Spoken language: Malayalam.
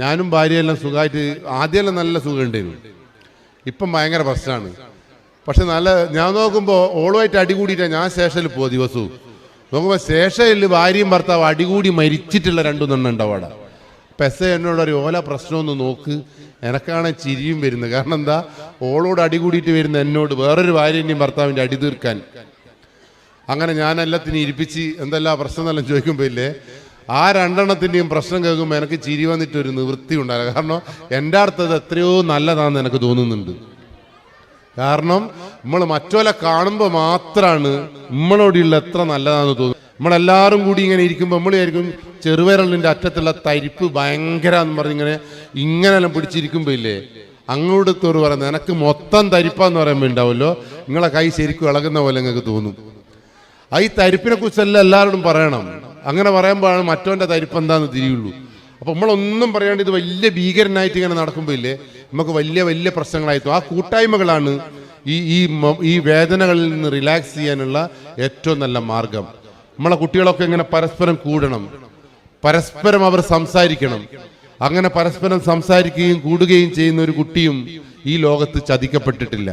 ഞാനും ഭാര്യയെല്ലാം സുഖമായിട്ട് ആദ്യമെല്ലാം നല്ല സുഖം ഉണ്ടായിരുന്നു. ഇപ്പം ഭയങ്കര പ്രശ്നമാണ്. പക്ഷെ നല്ല ഞാൻ നോക്കുമ്പോൾ ഓളുമായിട്ട് അടികൂടിയിട്ടാണ് ഞാൻ സ്റ്റേഷനിൽ പോകും. ദിവസവും നോക്കുമ്പോൾ സ്റ്റേഷനിൽ ഭാര്യയും ഭർത്താവ് അടികൂടി മരിച്ചിട്ടുള്ള 2 എണ്ണം ഉണ്ടാവും അവിടെ. അപ്പം എന്നോടൊരു ഓല പ്രശ്നമൊന്ന് നോക്ക്. എനക്കാണ് ചിരിയും വരുന്നത്. കാരണം എന്താ, ഓളോട് അടികൂടിയിട്ട് വരുന്ന എന്നോട് വേറൊരു ഭാര്യൻ്റെയും ഭർത്താവിൻ്റെ അടി തീർക്കാൻ. അങ്ങനെ ഞാൻ എല്ലാത്തിനും ഇരിപ്പിച്ച് എന്തെല്ലാം പ്രശ്നം എന്നെല്ലാം ചോദിക്കുമ്പോൾ ഇല്ലേ, ആ 2 എണ്ണത്തിൻ്റെയും പ്രശ്നം കേൾക്കുമ്പോൾ എനിക്ക് ചിരി വന്നിട്ടൊരു നിവൃത്തി ഉണ്ടാവില്ല. കാരണം എൻ്റെ അടുത്തത് എത്രയോ നല്ലതാണെന്ന് എനിക്ക് തോന്നുന്നുണ്ട്. കാരണം നമ്മൾ മറ്റോലെ കാണുമ്പോൾ മാത്രമാണ് നമ്മളോടുള്ള എത്ര നല്ലതാണെന്ന് തോന്നുന്നു. നമ്മളെല്ലാവരും കൂടി ഇങ്ങനെ ഇരിക്കുമ്പോൾ നമ്മൾ വിചാരിക്കും ചെറുവിരലിൻ്റെ അറ്റത്തുള്ള തരിപ്പ് ഭയങ്കര എന്ന് പറഞ്ഞ് ഇങ്ങനെല്ലാം പിടിച്ചിരിക്കുമ്പോൾ ഇല്ലേ, അങ്ങോട്ടത്തോട് പറയുന്നത് എനിക്ക് മൊത്തം തരിപ്പാന്ന് പറയുമ്പോൾ ഉണ്ടാവുമല്ലോ, നിങ്ങളെ കൈ ശരിക്കും ഇളകുന്ന പോലെ നിങ്ങൾക്ക് തോന്നും. ഈ തരിപ്പിനെ കുറിച്ചെല്ലാം എല്ലാവരോടും പറയണം. അങ്ങനെ പറയുമ്പോഴാണ് മറ്റവൻ്റെ തരിപ്പ് എന്താണെന്ന് തിരിയുള്ളൂ. അപ്പോൾ നമ്മളൊന്നും പറയാണ്ട് ഇത് വലിയ ഭീകരനായിട്ട് ഇങ്ങനെ നടക്കുമ്പോൾ ഇല്ലേ, നമുക്ക് വലിയ വലിയ പ്രശ്നങ്ങളായിട്ടും. ആ കൂട്ടായ്മകളാണ് ഈ വേദനകളിൽ നിന്ന് റിലാക്സ് ചെയ്യാനുള്ള ഏറ്റവും നല്ല മാർഗം. നമ്മളെ കുട്ടികളൊക്കെ ഇങ്ങനെ പരസ്പരം കൂടണം, പരസ്പരം അവർ സംസാരിക്കണം. അങ്ങനെ പരസ്പരം സംസാരിക്കുകയും കൂടുകയും ചെയ്യുന്ന ഒരു കുട്ടിയും ഈ ലോകത്ത് ചതിക്കപ്പെട്ടിട്ടില്ല.